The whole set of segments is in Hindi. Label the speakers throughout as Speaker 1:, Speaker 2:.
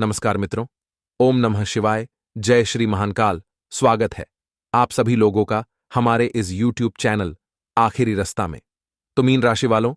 Speaker 1: नमस्कार मित्रों, ओम नमः शिवाय, जय श्री महाकाल। स्वागत है आप सभी लोगों का हमारे इस YouTube चैनल आखिरी रास्ता में। तो मीन राशि वालों,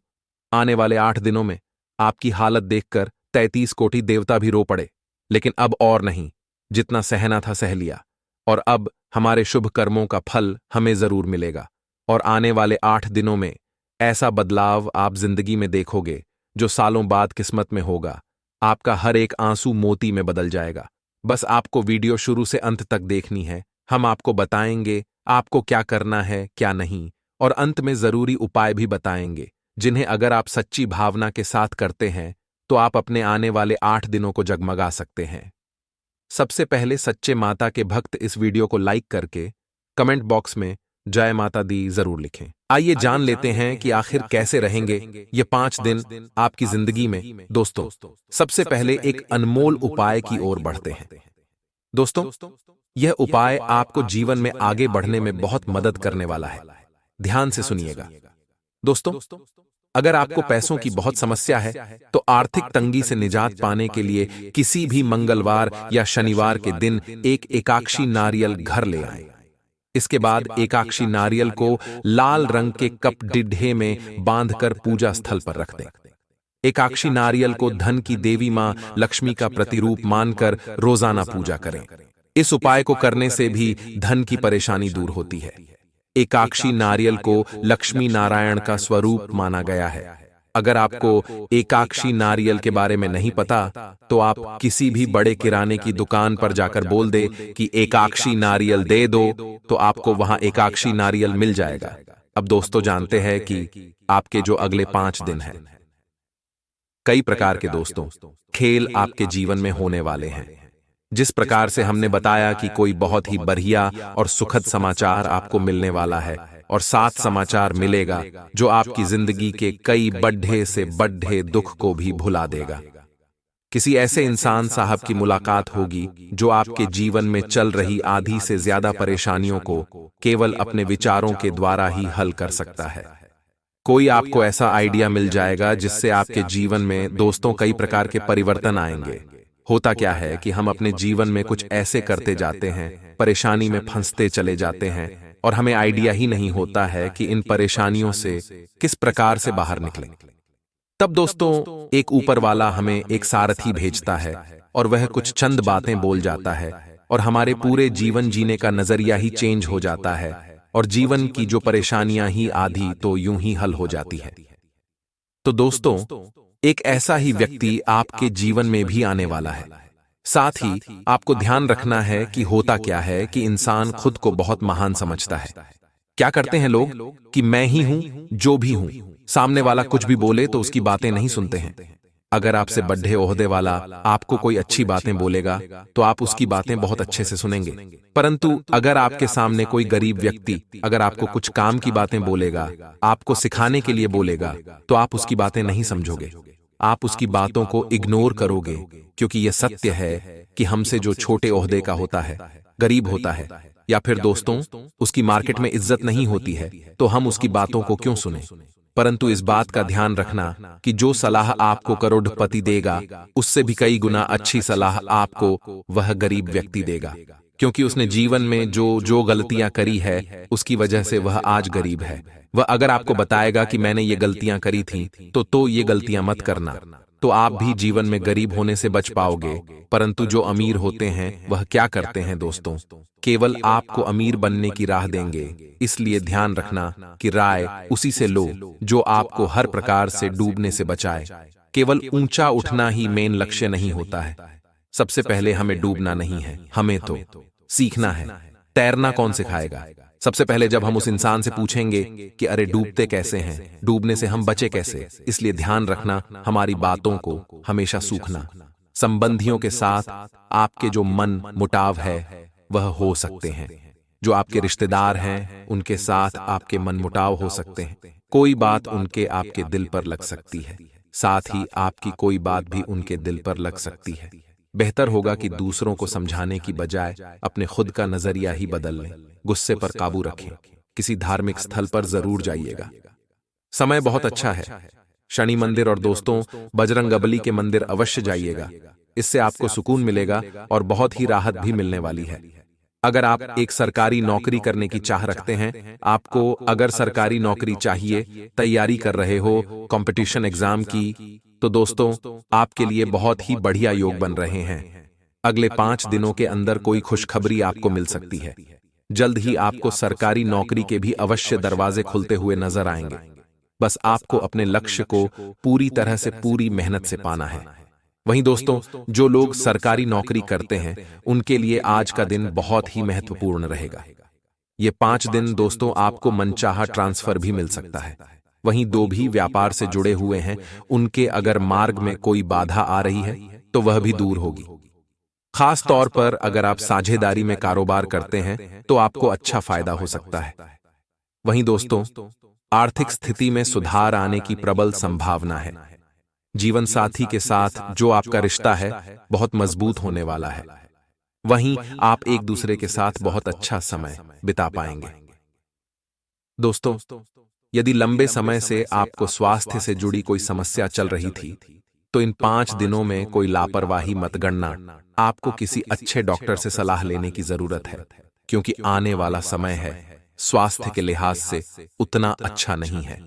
Speaker 1: आने वाले 8 दिनों में आपकी हालत देखकर 33 कोटि देवता भी रो पड़े, लेकिन अब और नहीं, जितना सहना था सह लिया, और अब हमारे शुभ कर्मों का फल हमें जरूर मिलेगा। और आने वाले 8 दिनों में ऐसा बदलाव आप जिंदगी में देखोगे जो सालों बाद किस्मत में होगा। आपका हर एक आंसू मोती में बदल जाएगा। बस आपको वीडियो शुरू से अंत तक देखनी है। हम आपको बताएंगे आपको क्या करना है क्या नहीं, और अंत में जरूरी उपाय भी बताएंगे जिन्हें अगर आप सच्ची भावना के साथ करते हैं तो आप अपने आने वाले 8 दिनों को जगमगा सकते हैं। सबसे पहले सच्चे माता के भक्त इस वीडियो को लाइक करके कमेंट बॉक्स में जय माता दी जरूर लिखें। आइए जान लेते हैं कि आखिर कैसे रहेंगे ये 5 दिन आपकी जिंदगी में। दोस्तों, सबसे पहले एक अनमोल उपाय की ओर बढ़ते हैं। दोस्तों, यह उपाय आपको जीवन में आगे बढ़ने में बहुत मदद करने वाला है। ध्यान से सुनिएगा। दोस्तों, अगर आपको पैसों की बहुत समस्या है तो आर्थिक तंगी से निजात पाने के लिए किसी भी मंगलवार या शनिवार के दिन एक एकाक्षी नारियल घर ले आएं। इसके बाद एकाक्षी नारियल को लाल रंग के कप डिड्ढे में बांधकर पूजा स्थल पर रख दें। एकाक्षी नारियल को धन की देवी मां लक्ष्मी का प्रतिरूप मानकर रोजाना पूजा करें। इस उपाय को करने से भी धन की परेशानी दूर होती है। एकाक्षी नारियल को लक्ष्मी नारायण का स्वरूप माना गया है। अगर आपको एकाक्षी नारियल के बारे में नहीं पता तो आप किसी भी बड़े किराने की दुकान पर जाकर बोल दे कि एकाक्षी नारियल दे दो, तो आपको वहां एकाक्षी नारियल मिल जाएगा। अब दोस्तों, जानते हैं कि आपके जो अगले 5 दिन हैं, कई प्रकार के दोस्तों खेल आपके जीवन में होने वाले हैं। जिस प्रकार से हमने बताया कि कोई बहुत ही बढ़िया और सुखद समाचार आपको मिलने वाला है, और 7 समाचार मिलेगा जो आपकी जिंदगी के कई बड्ढे से बड्ढे दुख को भी भुला देगा। किसी ऐसे इंसान साहब की मुलाकात होगी जो आपके जीवन में चल रही आधी से ज्यादा परेशानियों को केवल अपने विचारों के द्वारा ही हल कर सकता है। कोई आपको ऐसा आइडिया मिल जाएगा जिससे आपके जीवन में दोस्तों कई प्रकार के परिवर्तन आएंगे। होता क्या है कि हम अपने जीवन में कुछ ऐसे करते जाते हैं, परेशानी में फंसते चले जाते हैं, और हमें आइडिया ही नहीं होता है कि इन परेशानियों से किस प्रकार से बाहर निकलें। तब दोस्तों, एक ऊपर वाला हमें एक सारथी भेजता है और वह कुछ चंद बातें बोल जाता है, और हमारे पूरे जीवन जीने का नजरिया ही चेंज हो जाता है, और जीवन की जो परेशानियां ही आधी तो यूं ही हल हो जाती है। तो दोस्तों, एक ऐसा ही व्यक्ति आपके जीवन में भी आने वाला है। साथ ही आपको ध्यान रखना है कि होता क्या है कि इंसान खुद को बहुत महान समझता है। क्या करते हैं लोग कि मैं ही हूं जो भी हूं, सामने वाला कुछ भी बोले तो उसकी बातें नहीं सुनते हैं। अगर आपसे बड़े ओहदे वाला आपको कोई अच्छी बातें बोलेगा तो आप उसकी बातें बहुत अच्छे से सुनेंगे, परंतु अगर आपके सामने कोई गरीब व्यक्ति अगर आपको कुछ काम की बातें बोलेगा, आपको सिखाने के लिए बोलेगा, तो आप उसकी बातें नहीं समझोगे। आप उसकी बातों को इग्नोर करोगे, क्योंकि यह सत्य है कि हमसे जो छोटे ओहदे का होता है, गरीब होता है, या फिर दोस्तों उसकी मार्केट में इज्जत नहीं होती है, तो हम उसकी बातों को क्यों सुने। परंतु इस बात का ध्यान रखना कि जो सलाह आपको करोड़पति देगा उससे भी कई गुना अच्छी सलाह आपको वह गरीब व्यक्ति देगा, क्योंकि उसने जीवन में जो गलतियां करी है उसकी वजह से वह आज गरीब है। वह अगर आपको बताएगा कि मैंने ये गलतियां करी थी तो ये गलतियां मत करना, तो आप भी जीवन में गरीब होने से बच पाओगे। परंतु जो अमीर होते हैं वह क्या करते हैं दोस्तों, केवल आपको अमीर बनने की राह देंगे। इसलिए ध्यान रखना कि राय उसी से लो जो आपको हर प्रकार से डूबने से बचाए। केवल ऊंचा उठना ही मेन लक्ष्य नहीं होता है। सबसे पहले हमें डूबना नहीं है, हमें तो सीखना है। तैरना कौन सिखाएगा? सबसे पहले जब हम उस इंसान से पूछेंगे कि अरे डूबते कैसे हैं, डूबने से हम बचे कैसे। इसलिए ध्यान रखना हमारी बातों को हमेशा सूखना। संबंधियों के साथ आपके जो मन मुटाव है वह हो सकते हैं। जो आपके रिश्तेदार हैं उनके साथ आपके मन मुटाव हो सकते हैं। कोई बात उनके आपके दिल पर लग सकती है, साथ ही आपकी कोई बात भी उनके दिल पर लग सकती है। बेहतर होगा कि दूसरों को समझाने की बजाय अपने खुद का नजरिया ही बदल लें। गुस्से पर काबू रखें। किसी धार्मिक स्थल पर जरूर जाइएगा। समय बहुत अच्छा है। शनि मंदिर और दोस्तों बजरंगबली के मंदिर अवश्य जाइएगा। इससे आपको सुकून मिलेगा और बहुत ही राहत भी मिलने वाली है। अगर आप एक सरकारी नौकरी करने की चाह रखते हैं, आपको अगर सरकारी नौकरी चाहिए, तैयारी कर रहे हो कंपटीशन एग्जाम की, तो दोस्तों आपके लिए बहुत ही बढ़िया योग बन रहे हैं। अगले 5 दिनों के अंदर कोई खुशखबरी आपको मिल सकती है। जल्द ही आपको सरकारी नौकरी के भी अवश्य दरवाजे खुलते हुए नजर आएंगे। बस आपको अपने लक्ष्य को पूरी तरह से पूरी मेहनत से पाना है। वहीं दोस्तों, जो लोग सरकारी नौकरी करते हैं, उनके लिए आज का दिन बहुत ही महत्वपूर्ण रहेगा। ये 5 दिन दोस्तों आपको मनचाहा ट्रांसफर भी मिल सकता है। वहीं दो भी व्यापार से जुड़े हुए हैं, उनके अगर मार्ग में कोई बाधा आ रही है तो वह भी दूर होगी। खास तौर पर अगर आप साझेदारी में कारोबार करते हैं तो आपको अच्छा फायदा हो सकता है। वहीं दोस्तों, आर्थिक स्थिति में सुधार आने की प्रबल संभावना है। जीवन साथी के साथ जो आपका रिश्ता है बहुत मजबूत होने वाला है। वहीं आप एक दूसरे के साथ बहुत अच्छा समय बिता पाएंगे। दोस्तों, यदि लंबे समय से आपको स्वास्थ्य से जुड़ी कोई समस्या चल रही थी, तो इन 5 दिनों में कोई लापरवाही मत गणना। आपको किसी अच्छे डॉक्टर से सलाह लेने की जरूरत है, क्योंकि आने वाला समय है स्वास्थ्य के लिहाज से उतना अच्छा नहीं है।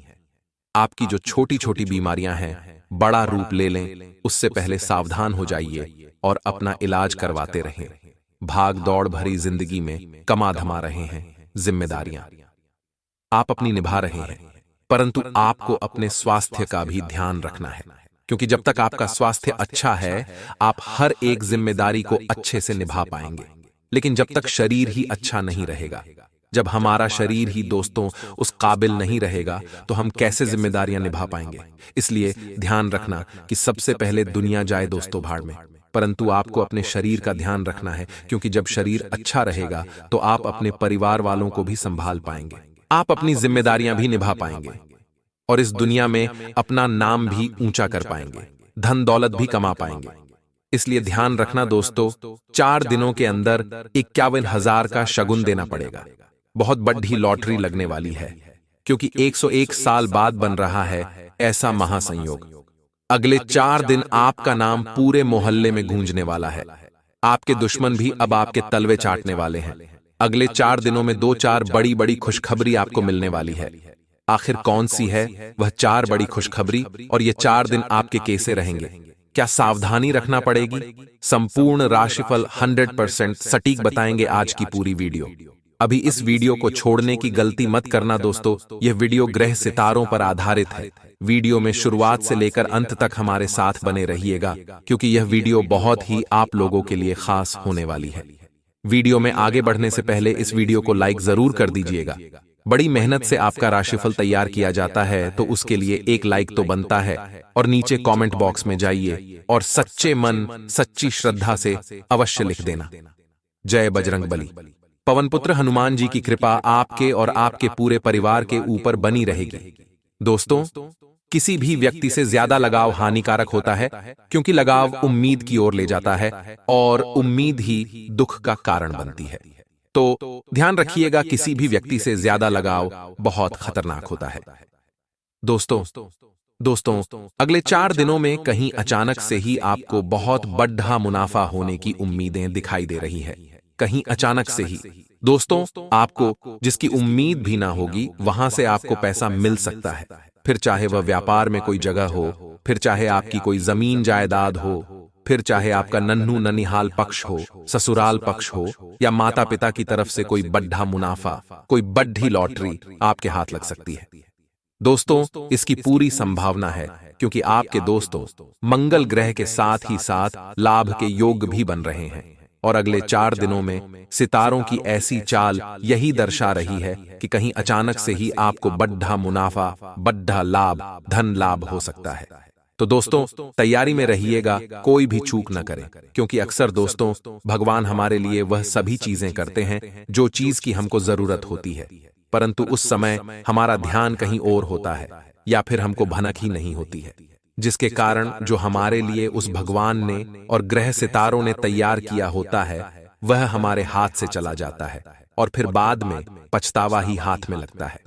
Speaker 1: आपकी जो छोटी छोटी बीमारियां हैं बड़ा रूप ले लें, उससे पहले सावधान हो जाइए और अपना इलाज करवाते रहें। भाग दौड़ भरी जिंदगी में कमा धमा रहे हैं, जिम्मेदारियां आप अपनी निभा रहे हैं, परंतु आपको अपने स्वास्थ्य का भी ध्यान रखना है, क्योंकि जब तक आपका स्वास्थ्य अच्छा है आप हर एक जिम्मेदारी को अच्छे से निभा पाएंगे। लेकिन जब तक शरीर ही अच्छा नहीं रहेगा, जब हमारा शरीर ही दोस्तों उस काबिल नहीं रहेगा, तो हम कैसे जिम्मेदारियां निभा पाएंगे। इसलिए ध्यान रखना कि सबसे पहले दुनिया जाए दोस्तों भाड़ में, परंतु आपको अपने शरीर का ध्यान रखना है, क्योंकि जब शरीर अच्छा रहेगा तो आप अपने परिवार वालों को भी संभाल पाएंगे, आप अपनी जिम्मेदारियां भी निभा पाएंगे और इस दुनिया में अपना नाम भी ऊंचा कर पाएंगे, धन दौलत भी कमा पाएंगे। इसलिए ध्यान रखना दोस्तों, 4 दिनों के अंदर 51,000 का शगुन देना पड़ेगा। बहुत बड़ी लॉटरी लगने वाली है, क्योंकि 101 साल बाद बन रहा है ऐसा महासंयोग। अगले 4 दिन आपका नाम पूरे मोहल्ले में गूंजने वाला है। आपके दुश्मन भी अब आपके तलवे चाटने वाले हैं। अगले 4 दिनों में 2-4 बड़ी बड़ी खुशखबरी आपको मिलने वाली है। आखिर कौन सी है वह 4 बड़ी खुशखबरी, और ये 4 दिन आपके कैसे रहेंगे, क्या सावधानी रखना पड़ेगी? संपूर्ण राशिफल 100% सटीक बताएंगे आज की पूरी वीडियो। अभी इस वीडियो को छोड़ने की गलती मत करना दोस्तों, यह वीडियो ग्रह सितारों पर आधारित है। वीडियो में शुरुआत से लेकर अंत तक हमारे साथ बने रहिएगा, क्योंकि यह वीडियो बहुत ही आप लोगों के लिए खास होने वाली है। वीडियो में आगे बढ़ने से पहले इस वीडियो को लाइक जरूर कर दीजिएगा। बड़ी मेहनत से आपका राशिफल तैयार किया जाता है, तो उसके लिए एक लाइक तो बनता है। और नीचे कमेंट बॉक्स में जाइए और सच्चे मन सच्ची श्रद्धा से अवश्य लिख देना, जय बजरंग बली। पवन पुत्र हनुमान जी की कृपा आपके और आपके पूरे परिवार के ऊपर बनी रहेगी। दोस्तों, किसी भी व्यक्ति से ज्यादा लगाव हानिकारक होता है, क्योंकि लगाव उम्मीद की ओर ले जाता है और उम्मीद ही दुख का कारण बनती है। तो ध्यान रखिएगा, किसी भी व्यक्ति से ज्यादा लगाव बहुत खतरनाक होता है। दोस्तों, अगले 4 दिनों में कहीं अचानक से ही आपको बहुत बड़ा मुनाफा होने की उम्मीदें दिखाई दे रही है। कहीं अचानक से ही दोस्तों, आपको जिसकी उम्मीद भी ना होगी वहां से आपको पैसा मिल सकता है। फिर चाहे वह व्यापार में कोई जगह हो, फिर चाहे आपकी कोई जमीन जायदाद हो, फिर चाहे आपका नन्हू ननिहाल पक्ष हो, ससुराल पक्ष हो, या माता पिता की तरफ से कोई बड़ा मुनाफा, कोई बड़ी लॉटरी आपके हाथ लग सकती है। दोस्तों, इसकी पूरी संभावना है, क्योंकि आपके दोस्तों मंगल ग्रह के साथ ही साथ लाभ के योग भी बन रहे हैं। और अगले 4 दिनों में सितारों की ऐसी चाल यही दर्शा रही है कि कहीं अचानक से ही आपको बड़ा मुनाफा, बड़ा लाभ, धन लाभ हो सकता है। तो दोस्तों, तैयारी में रहिएगा, कोई भी चूक न करें, क्योंकि अक्सर दोस्तों भगवान हमारे लिए वह सभी चीजें करते हैं जो चीज की हमको जरूरत होती है, परंतु उस समय हमारा ध्यान कहीं और होता है, या फिर हमको भनक ही नहीं होती है, जिसके कारण जो हमारे लिए उस भगवान ने और ग्रह सितारों ने तैयार किया होता है वह हमारे हाथ से चला जाता है, और फिर बाद में पछतावा ही हाथ में लगता है।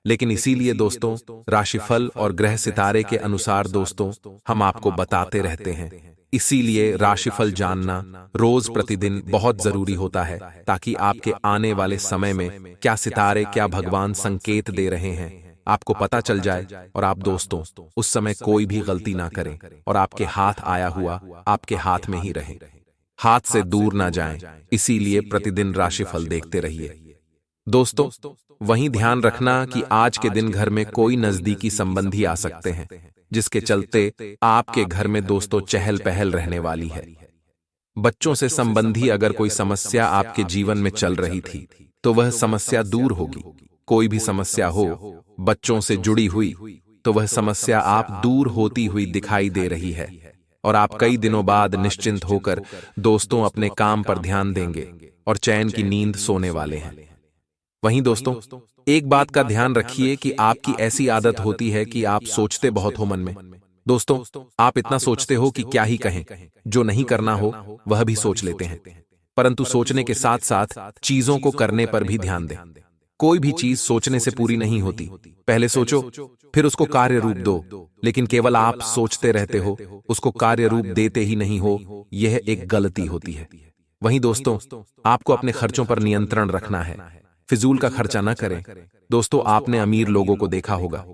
Speaker 1: लेकिन इसीलिए दोस्तों राशिफल और ग्रह सितारे के अनुसार दोस्तों हम आपको बताते रहते हैं इसीलिए राशिफल जानना रोज प्रतिदिन बहुत जरूरी होता है, ताकि आपके आने वाले समय में क्या सितारे, क्या भगवान संकेत दे रहे हैं, आपको पता चल जाए और आप दोस्तों उस समय कोई भी गलती ना करें और आपके हाथ आया हुआ आपके हाथ में ही रहे, हाथ से दूर ना जाएं। इसीलिए प्रतिदिन राशिफल देखते रहिए। दोस्तों, वहीं ध्यान रखना कि आज के दिन घर में कोई नजदीकी संबंधी आ सकते हैं, जिसके चलते आपके घर में दोस्तों चहल पहल रहने वाली है। बच्चों से संबंधी अगर कोई समस्या आपके जीवन में चल रही थी तो वह समस्या दूर होगी। कोई भी समस्या हो बच्चों से जुड़ी हुई तो वह समस्या आप दूर होती हुई दिखाई दे रही है और आप कई दिनों बाद निश्चिंत होकर दोस्तों अपने काम पर ध्यान देंगे और चैन की नींद सोने वाले हैं। वहीं दोस्तों, एक बात का ध्यान रखिए कि आपकी ऐसी आदत होती है कि आप सोचते बहुत हो मन में। दोस्तों, आप इतना सोचते हो कि क्या ही कहें, जो नहीं करना हो वह भी सोच लेते हैं। परंतु सोचने के साथ साथ चीजों को करने पर भी ध्यान दें। कोई भी चीज सोचने से पूरी नहीं होती, पहले सोचो फिर उसको कार्य रूप दो। लेकिन केवल आप सोचते रहते हो, उसको कार्य रूप देते ही नहीं हो, यह एक गलती होती है। वहीं दोस्तों, आपको अपने खर्चों पर नियंत्रण रखना है। फिजूल का खर्चा न करें। दोस्तों, आपने अमीर लोगों को देखा होगा।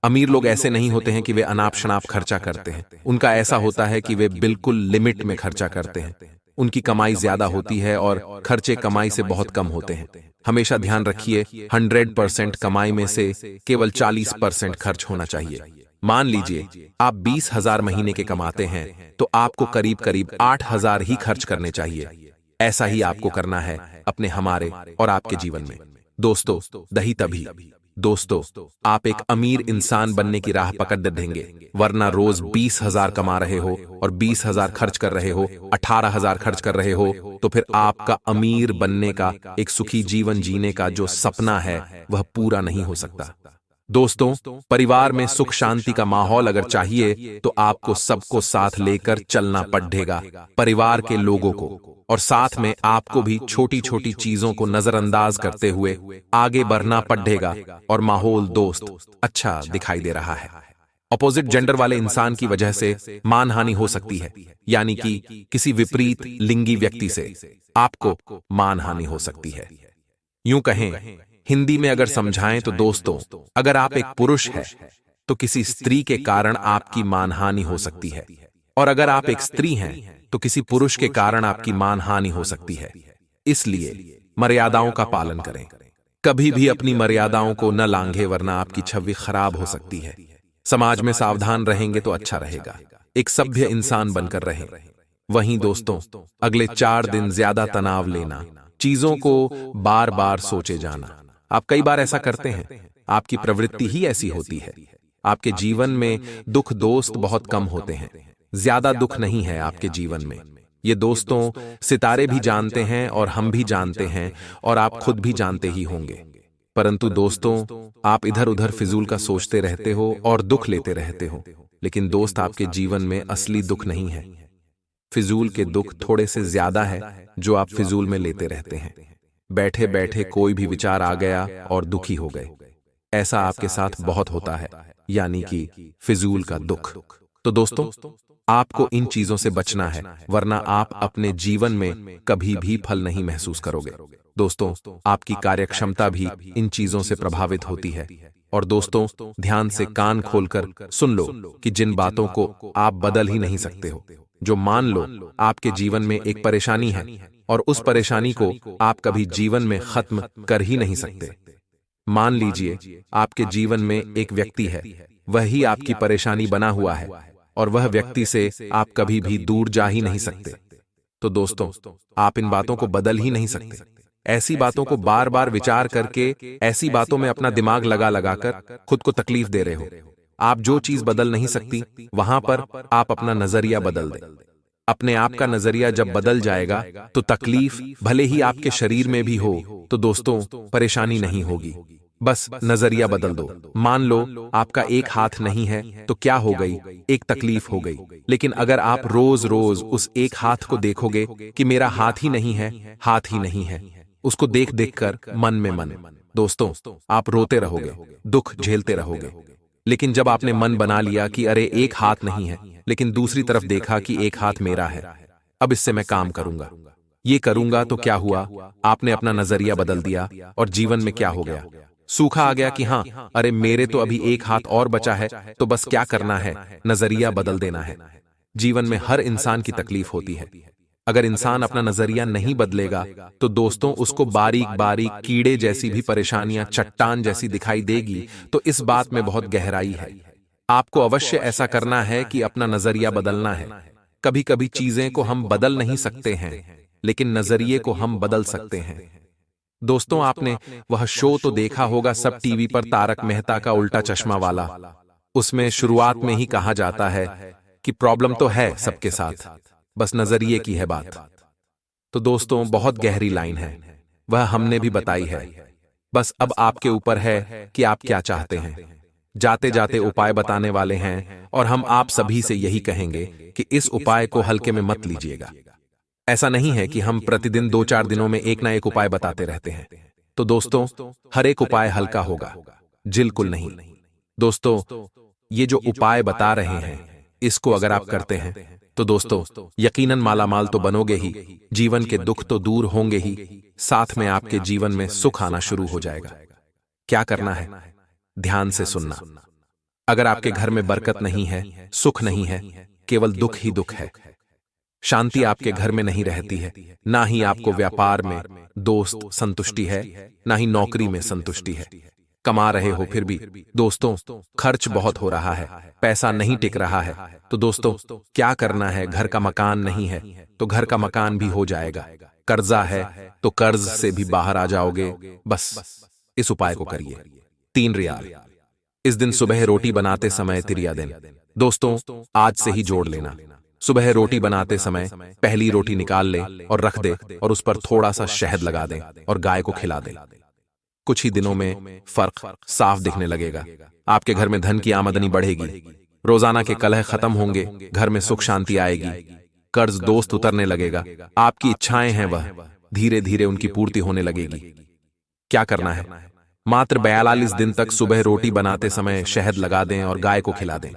Speaker 1: अमीर लोग ऐसे नहीं होते हैं कि वे अनाप शनाप खर्चा करते हैं। उनका ऐसा होता है कि वे बिल्कुल लिमिट में खर्चा करते हैं। उनकी कमाई ज्यादा होती है और खर्चे कमाई से बहुत कम होते हैं। हमेशा ध्यान रखिए, 100% कमाई में से केवल 40% खर्च होना चाहिए। मान लीजिए आप 20,000 महीने के कमाते हैं तो आपको करीब करीब 8,000 ही खर्च करने चाहिए। ऐसा ही आपको करना है अपने, हमारे और आपके जीवन में। दोस्तों, दही तभी। दोस्तों, आप एक अमीर इंसान बनने की राह पकड़ देंगे, वरना रोज 20,000 कमा रहे हो और 20,000 खर्च कर रहे हो, 18,000 खर्च कर रहे हो, तो फिर आपका अमीर बनने का, एक सुखी जीवन जीने का जो सपना है वह पूरा नहीं हो सकता। दोस्तों, परिवार में सुख शांति का माहौल अगर चाहिए तो आपको सबको साथ लेकर चलना पड़ेगा, परिवार के लोगों को, और साथ में आपको भी छोटी छोटी चीजों को नजरअंदाज करते हुए आगे बढ़ना पड़ेगा। और माहौल दोस्त अच्छा दिखाई दे रहा है। अपोजिट जेंडर वाले इंसान की वजह से मानहानि हो सकती है, यानी कि किसी विपरीत लिंगी व्यक्ति से आपको मानहानि हो सकती है। यूं कहें, हिंदी में अगर समझाएं तो दोस्तों, अगर आप एक पुरुष हैं तो किसी स्त्री के कारण आपकी मानहानि हो सकती है, और अगर आप एक स्त्री हैं तो किसी पुरुष के कारण आपकी मानहानि हो सकती है। इसलिए मर्यादाओं का पालन करें। कभी भी अपनी मर्यादाओं को न लांघे, वरना आपकी छवि खराब हो सकती है। समाज में सावधान रहेंगे तो अच्छा रहेगा, एक सभ्य इंसान बनकर रहें। वहीं दोस्तों, अगले 4 दिन ज्यादा तनाव लेना, चीजों को बार बार सोचे जाना। आप कई बार ऐसा करते हैं, आपकी प्रवृत्ति ही ऐसी होती है। आपके जीवन में दुख दोस्त बहुत कम होते हैं, ज्यादा दुख नहीं है आपके जीवन में। ये दोस्तों सितारे भी जानते हैं और हम भी जानते हैं और आप खुद भी जानते ही होंगे। परंतु दोस्तों, आप इधर उधर फिजूल का सोचते रहते हो और दुख लेते रहते हो, लेकिन दोस्त आपके जीवन में असली दुख नहीं है। फिजूल के दुख थोड़े से ज्यादा है जो आप फिजूल में लेते रहते हैं। बैठे बैठे कोई भी विचार आ गया और दुखी हो गए, ऐसा आपके साथ बहुत होता है, यानी कि फिजूल का दुख। तो दोस्तों, आपको इन चीजों से बचना है, वरना आप अपने जीवन में कभी भी फल नहीं महसूस करोगे। दोस्तों, आपकी कार्यक्षमता भी इन चीजों से प्रभावित होती है। और दोस्तों, ध्यान से कान खोलकर सुन लो कि जिन बातों को आप बदल ही नहीं सकते हो, जो मान लो आपके जीवन में एक परेशानी है और उस परेशानी को आप कभी जीवन में खत्म कर ही नहीं सकते। मान लीजिए आपके जीवन में एक व्यक्ति है, वही आपकी परेशानी बना हुआ है और वह व्यक्ति से आप कभी भी दूर जा ही नहीं सकते। तो दोस्तों, आप इन बातों को बदल ही नहीं सकते। ऐसी बातों को बार बार विचार करके, ऐसी बातों में अपना दिमाग लगा लगाकर खुद को तकलीफ दे रहे हो। आप जो चीज बदल नहीं सकती, वहां पर आप अपना नजरिया बदल दें। अपने आप का नजरिया जब बदल जाएगा तो तकलीफ भले ही आपके शरीर में भी हो तो दोस्तों परेशानी नहीं होगी। बस नजरिया बदल दो। मान लो आपका एक हाथ नहीं है तो क्या हो गई, एक तकलीफ हो गई। लेकिन अगर आप रोज रोज उस एक हाथ को देखोगे कि मेरा हाथ ही नहीं है, हाथ ही नहीं है, उसको देख देख कर मन में मन, दोस्तों आप रोते रहोगे, दुख झेलते रहोगे। लेकिन जब आपने मन बना लिया कि अरे एक हाथ नहीं है, लेकिन दूसरी तरफ देखा कि एक हाथ मेरा है, अब इससे मैं काम करूंगा, ये करूंगा, तो क्या हुआ? आपने अपना नजरिया बदल दिया और जीवन में क्या हो गया? सूखा आ गया कि हाँ, अरे मेरे तो अभी एक हाथ और बचा है, तो बस क्या करना है, नजरिया बदल देना है। जीवन में हर इंसान की तकलीफ होती है। अगर इंसान अपना नजरिया नहीं बदलेगा तो दोस्तों उसको बारीक बारीक कीड़े जैसी भी परेशानियां चट्टान जैसी दिखाई देगी। तो इस बात में बहुत गहराई है। आपको अवश्य ऐसा करना है कि अपना नजरिया बदलना है। कभी कभी चीजें को हम बदल नहीं सकते हैं, लेकिन नजरिए को हम बदल सकते हैं। दोस्तों, आपने वह शो तो देखा होगा सब टीवी पर, तारक मेहता का उल्टा चश्मा वाला। उसमें शुरुआत में ही कहा जाता है कि प्रॉब्लम तो है सबके साथ, बस नजरिए की है बात। तो दोस्तों, बहुत गहरी लाइन है, वह हमने भी बताई है। बस अब आपके ऊपर है कि आप क्या चाहते हैं। जाते जाते उपाय बताने वाले हैं और हम आप सभी से यही कहेंगे कि इस उपाय को हल्के में मत लीजिएगा। ऐसा नहीं है कि हम प्रतिदिन 2-4 दिनों में एक ना एक उपाय बताते रहते हैं। तो दोस्तों, हर एक उपाय हल्का होगा, बिल्कुल नहीं। दोस्तों, ये जो उपाय बता रहे हैं, इसको अगर आप करते हैं तो दोस्तों यकीनन मालामाल तो बनोगे ही, जीवन के दुख तो दूर होंगे ही, साथ में आपके जीवन में सुख आना शुरू हो जाएगा। क्या करना है? ध्यान से सुनना। अगर आपके घर में बरकत नहीं है, सुख नहीं है, केवल दुख ही दुख है, शांति आपके घर में नहीं रहती है, ना ही आपको व्यापार में दोस्त संतुष्टि है, ना ही नौकरी में संतुष्टि है, कमा रहे हो फिर भी दोस्तों खर्च बहुत हो रहा है, पैसा नहीं टिक रहा है, तो दोस्तों क्या करना है? घर का मकान नहीं है तो घर का मकान भी हो जाएगा, कर्जा है तो कर्ज से भी बाहर आ जाओगे। बस इस उपाय को करिए। 3 रियाल। इस दिन सुबह रोटी बनाते समय तिरिया दें। दोस्तों, आज से ही जोड़ लेना। सुबह रोटी बनाते समय पहली रोटी निकाल ले और रख दे और उस पर थोड़ा सा शहद लगा दें और गाय को खिला दें। कुछ ही दिनों में फर्क साफ दिखने लगेगा। आपके घर में धन की आमदनी बढ़ेगी, रोजाना के कलह खत्म होंगे, घर में सुख शांति आएगी, कर्ज दोस्त उतरने लगेगा, आपकी इच्छाएं हैं वह धीरे धीरे उनकी पूर्ति होने लगेगी। क्या करना है? मात्र 42 दिन तक सुबह रोटी बनाते समय शहद लगा दें और गाय को खिला दें।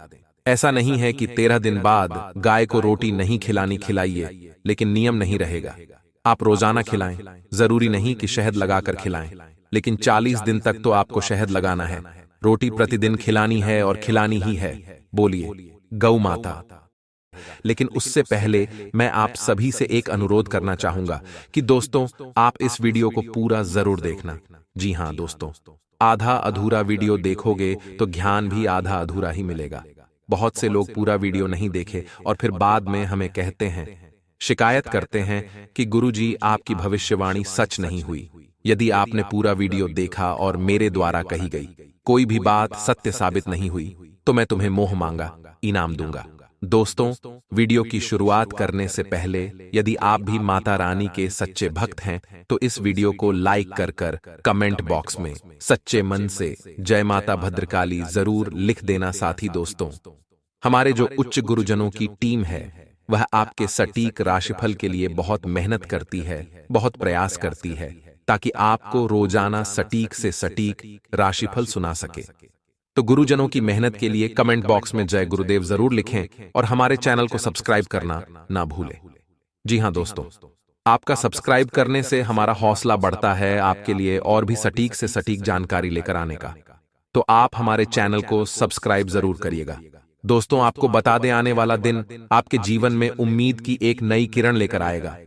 Speaker 1: ऐसा नहीं है कि 13 दिन बाद गाय को रोटी नहीं खिलानी, खिलाइए, लेकिन नियम नहीं रहेगा। आप रोजाना खिलाएं, जरूरी नहीं कि शहद लगाकर खिलाएं, लेकिन 40 दिन तक तो आपको शहद लगाना है। रोटी प्रतिदिन खिलानी है और खिलानी ही है। बोलिए गौ माता। लेकिन उससे पहले मैं आप सभी से एक अनुरोध करना चाहूंगा कि दोस्तों आप इस वीडियो को पूरा जरूर देखना। जी हां दोस्तों, आधा अधूरा वीडियो देखोगे तो ज्ञान भी आधा अधूरा ही मिलेगा। बहुत से लोग पूरा वीडियो नहीं देखे और फिर बाद में हमें कहते हैं, शिकायत करते हैं कि गुरुजी आपकी भविष्यवाणी सच नहीं हुई। यदि आपने पूरा वीडियो देखा और मेरे द्वारा कही गई कोई भी बात सत्य साबित नहीं हुई तो मैं तुम्हें मोह मांगा इनाम दूंगा। दोस्तों, वीडियो की शुरुआत करने से पहले यदि आप भी माता रानी के सच्चे भक्त हैं तो इस वीडियो को लाइक कर कमेंट बॉक्स में सच्चे मन से जय माता भद्रकाली जरूर लिख देना। साथी दोस्तों, हमारे जो उच्च गुरुजनों की टीम है वह आपके सटीक राशिफल के लिए बहुत मेहनत करती है, बहुत प्रयास करती है ताकि आपको रोजाना सटीक से सटीक राशिफल सुना सके। तो गुरुजनों की मेहनत के लिए कमेंट बॉक्स में जय गुरुदेव जरूर लिखें और हमारे चैनल को सब्सक्राइब करना ना भूलें। जी हां दोस्तों, आपका सब्सक्राइब करने से हमारा हौसला बढ़ता है आपके लिए और भी सटीक से सटीक जानकारी लेकर आने का। तो आप हमारे चैनल को सब्सक्राइब जरूर करिएगा। दोस्तों, आपको बता दें, आने वाला दिन आपके जीवन में उम्मीद की एक नई किरण लेकर आएगा।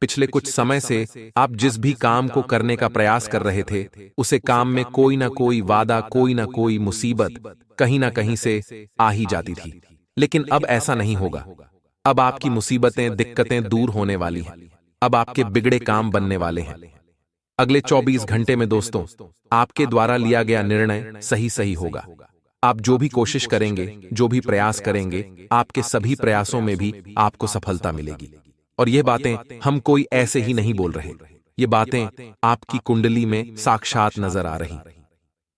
Speaker 1: पिछले कुछ समय से आप जिस भी काम को करने का प्रयास कर रहे थे उसे काम में कोई ना कोई वादा, कोई ना कोई मुसीबत कहीं ना कहीं से आ ही जाती थी, लेकिन अब ऐसा नहीं होगा। अब आपकी मुसीबतें, दिक्कतें दूर होने वाली हैं। अब आपके बिगड़े काम बनने वाले हैं। अगले 24 घंटे में दोस्तों आपके द्वारा लिया गया निर्णय सही सही होगा। आप जो भी कोशिश करेंगे, जो भी प्रयास करेंगे, आपके सभी प्रयासों में भी आपको सफलता मिलेगी। और ये बातें हम कोई ऐसे ही नहीं बोल रहे, ये बातें आपकी कुंडली में साक्षात नजर आ रही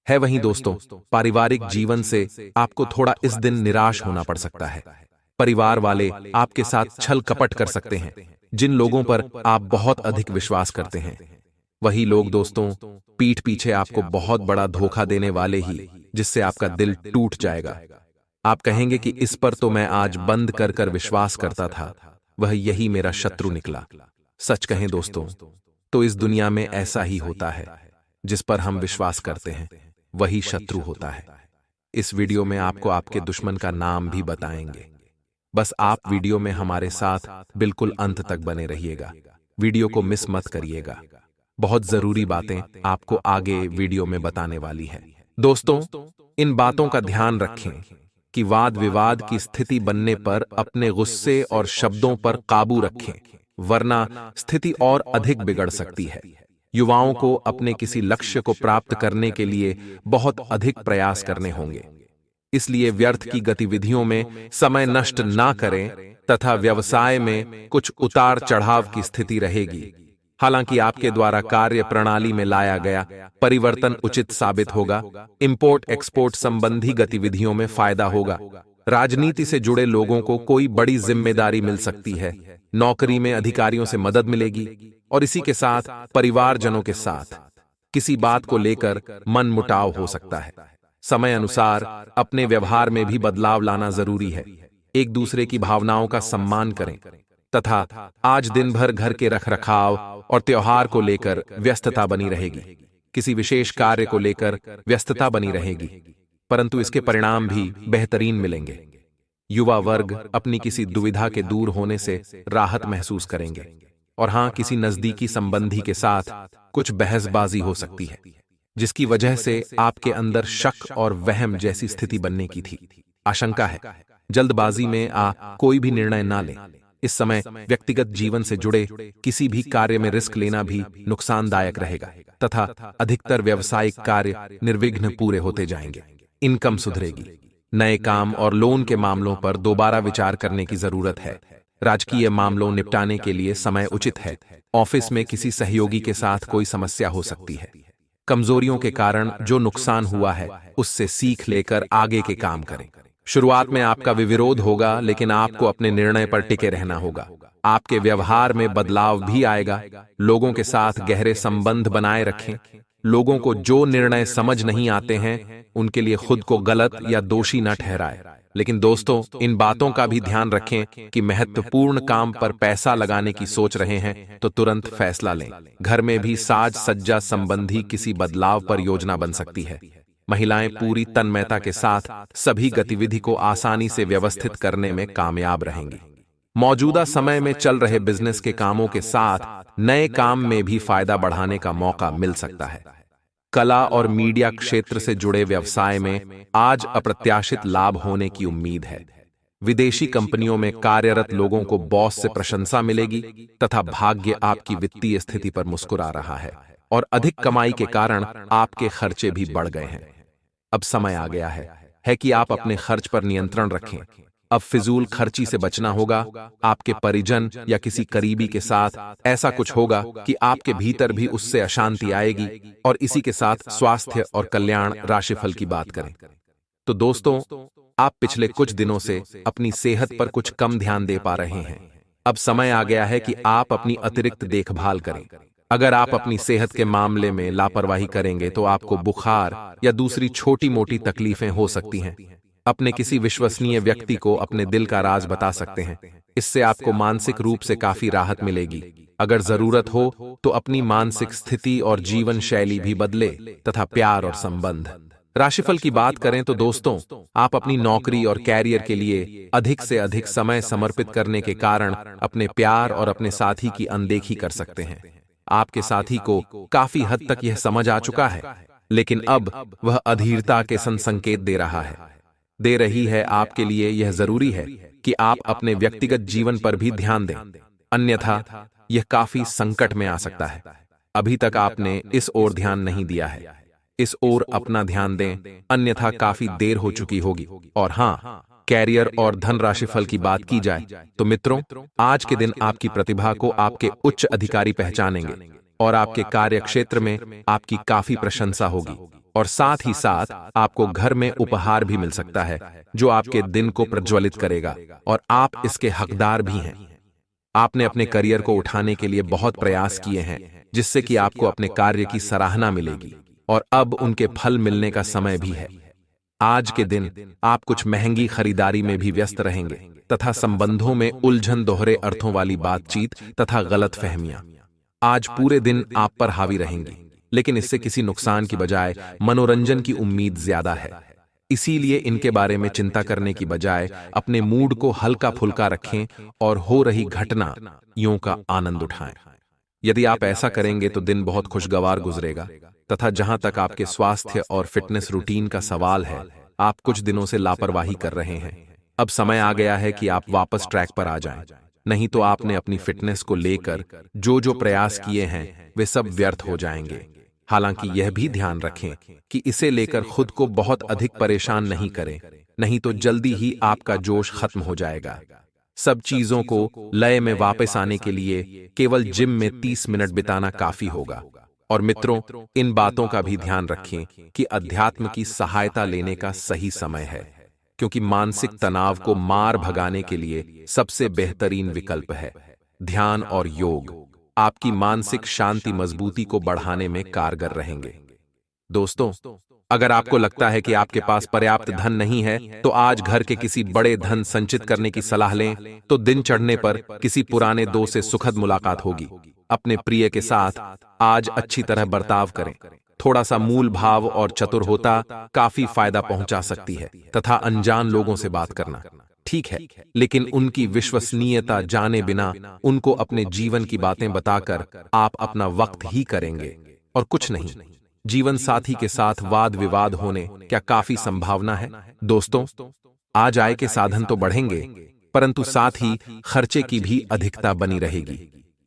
Speaker 1: है। वहीं दोस्तों, पारिवारिक जीवन से आपको थोड़ा इस दिन निराश होना पड़ सकता है। परिवार वाले आपके साथ छल कपट कर सकते हैं। जिन लोगों पर आप बहुत अधिक विश्वास करते हैं वही लोग दोस्तों पीठ पीछे आपको बहुत बड़ा धोखा देने वाले ही जिससे आपका दिल टूट जाएगा। आप कहेंगे कि इस पर तो मैं आज बंद कर कर विश्वास करता था, वह यही मेरा शत्रु निकला। सच कहें दोस्तों, तो इस दुनिया में ऐसा ही होता है, जिस पर हम विश्वास करते हैं वही शत्रु होता है। इस वीडियो में आपको आपके दुश्मन का नाम भी बताएंगे। बस आप वीडियो में हमारे साथ बिल्कुल अंत तक बने रहिएगा। वीडियो को मिस मत करिएगा, बहुत जरूरी बातें आपको आगे वीडियो में बताने वाली है। दोस्तों, इन बातों का ध्यान रखें कि वाद विवाद की स्थिति बनने पर अपने गुस्से और शब्दों पर काबू रखें, वरना स्थिति और अधिक बिगड़ सकती है। युवाओं को अपने किसी लक्ष्य को प्राप्त करने के लिए बहुत अधिक प्रयास करने होंगे, इसलिए व्यर्थ की गतिविधियों में समय नष्ट ना करें तथा व्यवसाय में कुछ उतार चढ़ाव की स्थिति रहेगी। हालांकि आपके द्वारा कार्य प्रणाली में लाया गया परिवर्तन उचित साबित होगा। इंपोर्ट एक्सपोर्ट संबंधी गतिविधियों में फायदा होगा। राजनीति से जुड़े लोगों को कोई बड़ी जिम्मेदारी मिल सकती है। नौकरी में अधिकारियों से मदद मिलेगी और इसी के साथ परिवारजनों के साथ किसी बात को लेकर मनमुटाव हो सकता है। समय अनुसार अपने व्यवहार में भी बदलाव लाना जरूरी है। एक दूसरे की भावनाओं का सम्मान करें तथा आज दिन भर घर के रखरखाव और त्योहार को लेकर व्यस्तता बनी रहेगी। किसी विशेष कार्य को लेकर व्यस्तता बनी रहेगी, परंतु इसके परिणाम भी बेहतरीन मिलेंगे। युवा वर्ग अपनी किसी दुविधा के दूर होने से राहत महसूस करेंगे। और हां, किसी नजदीकी संबंधी के साथ कुछ बहसबाजी हो सकती है, जिसकी वजह से आपके अंदर शक और वहम जैसी स्थिति बनने की थी। आशंका है जल्दबाजी में कोई भी निर्णय ना लें। इस समय व्यक्तिगत जीवन से जुड़े किसी भी कार्य में रिस्क लेना भी नुकसानदायक रहेगा तथा अधिकतर व्यावसायिक कार्य निर्विघ्न पूरे होते जाएंगे। इनकम सुधरेगी। नए काम और लोन के मामलों पर दोबारा विचार करने की जरूरत है। राजकीय मामलों निपटाने के लिए समय उचित है। ऑफिस में किसी सहयोगी के साथ कोई समस्या हो सकती है। कमजोरियों के कारण जो नुकसान हुआ है उससे सीख लेकर आगे के काम करें। शुरुआत में आपका विरोध होगा, लेकिन आपको अपने निर्णय पर टिके रहना होगा। आपके व्यवहार में बदलाव भी आएगा। लोगों के साथ गहरे संबंध बनाए रखें। लोगों को जो निर्णय समझ नहीं आते हैं उनके लिए खुद को गलत या दोषी न ठहराए। लेकिन दोस्तों, इन बातों का भी ध्यान रखें कि महत्वपूर्ण काम पर पैसा लगाने की सोच रहे हैं तो तुरंत फैसला लें। घर में भी साज सज्जा संबंधी किसी बदलाव पर योजना बन सकती है। महिलाएं पूरी तन्मयता के साथ सभी गतिविधि को आसानी से व्यवस्थित करने में कामयाब रहेंगी। मौजूदा समय में चल रहे बिजनेस के कामों के साथ नए काम में भी फायदा बढ़ाने का मौका मिल सकता है। कला और मीडिया क्षेत्र से जुड़े व्यवसाय में आज अप्रत्याशित लाभ होने की उम्मीद है। विदेशी कंपनियों में कार्यरत लोगों को बॉस से प्रशंसा मिलेगी तथा भाग्य आपकी वित्तीय स्थिति पर मुस्कुरा रहा है और अधिक कमाई के कारण आपके खर्चे भी बढ़ गए हैं। अब समय आ गया है कि आप अपने खर्च पर नियंत्रण रखें। अब फिजूल खर्ची से बचना होगा। आपके परिजन या किसी करीबी के साथ ऐसा कुछ होगा कि आपके भीतर भी उससे अशांति आएगी। और इसी के साथ स्वास्थ्य और कल्याण राशिफल की बात करें तो दोस्तों, आप पिछले कुछ दिनों से अपनी सेहत पर कुछ कम ध्यान दे पा रहे हैं। अब समय आ गया है कि आप अपनी अतिरिक्त देखभाल करें। अगर आप अपनी सेहत के मामले में लापरवाही करेंगे तो आपको बुखार या दूसरी छोटी मोटी तकलीफें हो सकती हैं। अपने किसी विश्वसनीय व्यक्ति को अपने दिल का राज बता सकते हैं। इससे आपको मानसिक रूप से काफी राहत मिलेगी। अगर जरूरत हो तो अपनी मानसिक स्थिति और जीवन शैली भी बदले तथा प्यार और संबंध। राशिफल की बात करें तो दोस्तों, आप अपनी नौकरी और कैरियर के लिए अधिक से अधिक समय समर्पित करने के कारण अपने प्यार और अपने साथी की अनदेखी कर सकते हैं। आपके साथी को काफी हद तक यह समझ आ चुका है, लेकिन अब वह अधीरता के संकेत दे रही है। आपके लिए यह जरूरी है कि आप अपने व्यक्तिगत जीवन पर भी ध्यान दें, अन्यथा यह काफी संकट में आ सकता है। अभी तक आपने इस ओर ध्यान नहीं दिया है। इस ओर अपना ध्यान दें, अन्यथा काफी देर हो चुकी होगी। और हाँ, कैरियर और धन राशिफल की बात की जाए तो मित्रों, आज के दिन आपकी प्रतिभा को आपके उच्च अधिकारी पहचानेंगे और आपके कार्य क्षेत्र में आपकी काफी प्रशंसा होगी। और साथ ही साथ आपको घर में उपहार भी मिल सकता है जो आपके दिन को प्रज्वलित करेगा और आप इसके हकदार भी हैं। आपने अपने करियर को उठाने के लिए बहुत प्रयास किए हैं, जिससे कि आपको अपने कार्य की सराहना मिलेगी और अब उनके फल मिलने का समय भी है। आज के दिन आप कुछ महंगी खरीदारी में भी व्यस्त रहेंगे तथा संबंधों में उलझन, दोहरे अर्थों वाली बातचीत तथा गलत फहमियां आज पूरे दिन आप पर हावी रहेंगी। लेकिन इससे किसी नुकसान की बजाय मनोरंजन की उम्मीद ज्यादा है। इसीलिए इनके बारे में चिंता करने की बजाय अपने मूड को हल्का फुल्का रखें और हो रही घटनाओं का आनंद उठाएं। यदि आप ऐसा करेंगे तो दिन बहुत खुशगवार गुजरेगा। तथा जहां तक आपके स्वास्थ्य और फिटनेस रूटीन का सवाल है, आप कुछ दिनों से लापरवाही कर रहे हैं। अब समय आ गया है कि आप वापस ट्रैक पर आ जाएं। नहीं तो आपने अपनी फिटनेस को लेकर जो जो प्रयास किए हैं वे सब व्यर्थ हो जाएंगे। हालांकि यह भी ध्यान रखें कि इसे लेकर खुद को बहुत अधिक परेशान नहीं करें, नहीं तो जल्दी ही आपका जोश खत्म हो जाएगा। सब चीजों को लय में वापस आने के लिए केवल जिम में 30 मिनट बिताना काफी होगा। और मित्रों, इन बातों का भी ध्यान रखें कि अध्यात्म की सहायता लेने का सही समय है, क्योंकि मानसिक तनाव को मार भगाने के लिए सबसे बेहतरीन विकल्प है ध्यान और योग। आपकी मानसिक शांति मजबूती को बढ़ाने में कारगर रहेंगे। दोस्तों, अगर आपको लगता है कि आपके पास पर्याप्त धन नहीं है तो आज घर के किसी बड़े धन संचित करने की सलाह लें। तो दिन चढ़ने पर किसी पुराने दोस्त से सुखद मुलाकात होगी। अपने प्रिय के साथ आज अच्छी तरह बर्ताव करें। थोड़ा सा मूल भाव और चतुर होता काफी फायदा पहुंचा सकती है। तथा अनजान लोगों से बात करना ठीक है, लेकिन उनकी विश्वसनीयता जाने बिना उनको अपने जीवन की बातें बताकर आप अपना वक्त ही करेंगे और कुछ नहीं। जीवन साथी के साथ वाद विवाद होने क्या काफी संभावना है? दोस्तों, आज आय के साधन तो बढ़ेंगे, परंतु साथ ही खर्चे की भी अधिकता बनी रहेगी।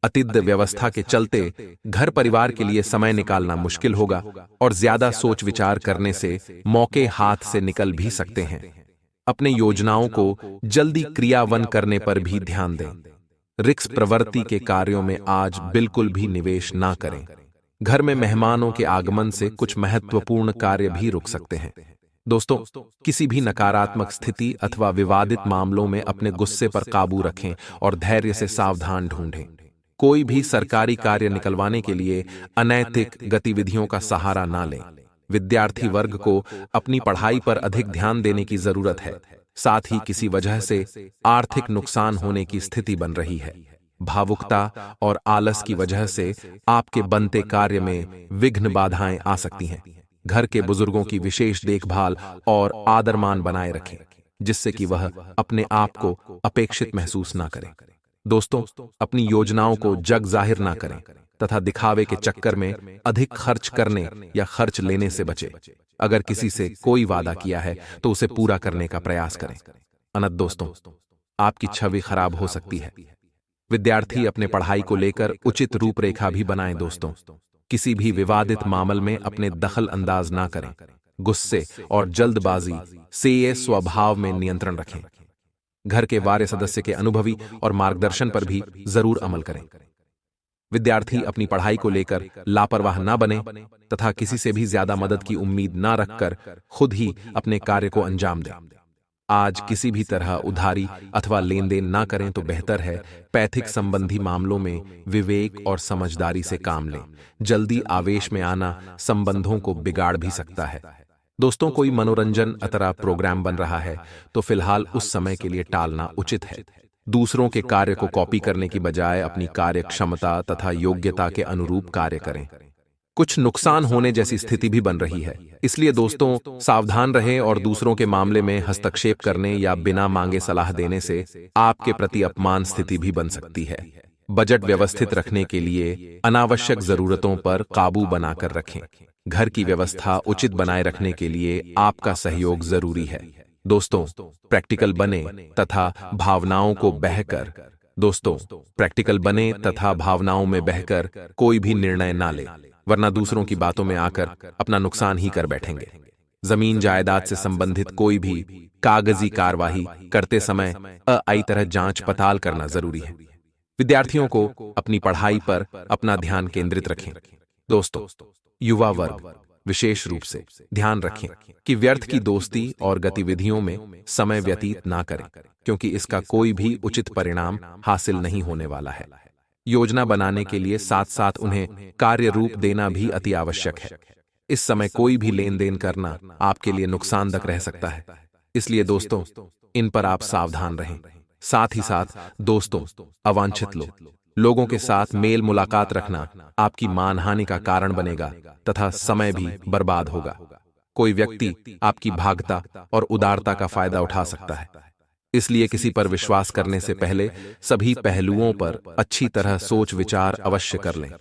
Speaker 1: अतिद्ध व्यवस्था के चलते घर परिवार के लिए समय निकालना मुश्किल होगा और ज्यादा सोच विचार करने से मौके हाथ से निकल भी सकते हैं। अपने योजनाओं को जल्दी क्रियान्वयन करने पर भी ध्यान दें। रिस्क प्रवृत्ति के कार्यों में आज बिल्कुल भी निवेश ना करें। घर में मेहमानों के आगमन से कुछ महत्वपूर्ण कार्य भी रुक सकते हैं। दोस्तों, किसी भी नकारात्मक स्थिति अथवा विवादित मामलों में अपने गुस्से पर काबू रखें और धैर्य से सावधान ढूंढें। कोई भी सरकारी कार्य निकलवाने के लिए अनैतिक गतिविधियों का सहारा ना लें। विद्यार्थी वर्ग को अपनी पढ़ाई पर अधिक ध्यान देने की जरूरत है। साथ ही किसी वजह से आर्थिक नुकसान होने की स्थिति बन रही है। भावुकता और आलस की वजह से आपके बनते कार्य में विघ्न बाधाएं आ सकती हैं। घर के बुजुर्गों की विशेष देखभाल और आदरमान बनाए रखें, जिससे कि वह अपने आप को अपेक्षित महसूस ना करें। दोस्तों, अपनी योजनाओं को जग जाहिर ना करें तथा दिखावे के चक्कर में अधिक खर्च करने या खर्च लेने से बचें। अगर किसी से कोई वादा किया है तो उसे पूरा करने का प्रयास करें। अन्यथा दोस्तों, आपकी छवि खराब हो सकती है। विद्यार्थी अपने पढ़ाई को लेकर उचित रूपरेखा भी बनाएं। दोस्तों, किसी भी विवादित मामले में अपने दखल अंदाज ना करें। गुस्से और जल्दबाजी से स्वभाव में नियंत्रण रखें। घर के वार्य सदस्य के अनुभवी और मार्गदर्शन पर भी जरूर अमल करें। विद्यार्थी अपनी पढ़ाई को लेकर लापरवाह ना बने तथा किसी से भी ज्यादा मदद की उम्मीद ना रखकर खुद ही अपने कार्य को अंजाम दें। आज किसी भी तरह उधारी अथवा लेन देन ना करें तो बेहतर है। पैतृक संबंधी मामलों में विवेक और समझदारी से काम लें। जल्दी आवेश में आना संबंधों को बिगाड़ भी सकता है। दोस्तों, कोई मनोरंजन अथवा प्रोग्राम बन रहा है तो फिलहाल उस समय के लिए टालना उचित है। दूसरों के कार्य को कॉपी करने की बजाय अपनी कार्य क्षमता तथा योग्यता के अनुरूप कार्य करें। कुछ नुकसान होने जैसी स्थिति भी बन रही है, इसलिए दोस्तों सावधान रहें और दूसरों के मामले में हस्तक्षेप करने या बिना मांगे सलाह देने से आपके प्रति अपमान स्थिति भी बन सकती है। बजट व्यवस्थित रखने के लिए अनावश्यक जरूरतों पर काबू बनाकर रखें। घर की व्यवस्था उचित बनाए रखने के लिए आपका सहयोग जरूरी है। दोस्तों, प्रैक्टिकल बने तथा भावनाओं को बहकर भावनाओं में बहकर कोई भी निर्णय ना ले, वरना दूसरों की बातों में आकर अपना नुकसान ही कर बैठेंगे। जमीन जायदाद से संबंधित कोई भी कागजी कार्यवाही करते समय अई तरह जांच पड़ताल करना जरूरी है। विद्यार्थियों को अपनी पढ़ाई पर अपना ध्यान केंद्रित रखें। दोस्तों, युवा वर्ग विशेष रूप से ध्यान रखें कि व्यर्थ की दोस्ती और गतिविधियों में समय व्यतीत ना करें, क्योंकि इसका कोई भी उचित परिणाम हासिल नहीं होने वाला है। योजना बनाने के लिए साथ साथ उन्हें कार्य रूप देना भी अति आवश्यक है। इस समय कोई भी लेन देन करना आपके लिए नुकसानदायक रह सकता है, इसलिए दोस्तों इन पर आप सावधान रहें। साथ ही साथ दोस्तों, अवांछित लोगों के साथ मेल मुलाकात रखना आपकी मानहानि का कारण बनेगा तथा समय भी बर्बाद होगा। कोई व्यक्ति आपकी भागता और उदारता का फायदा उठा सकता है, इसलिए किसी पर विश्वास करने से पहले सभी पहलुओं पर अच्छी तरह सोच विचार अवश्य कर लें।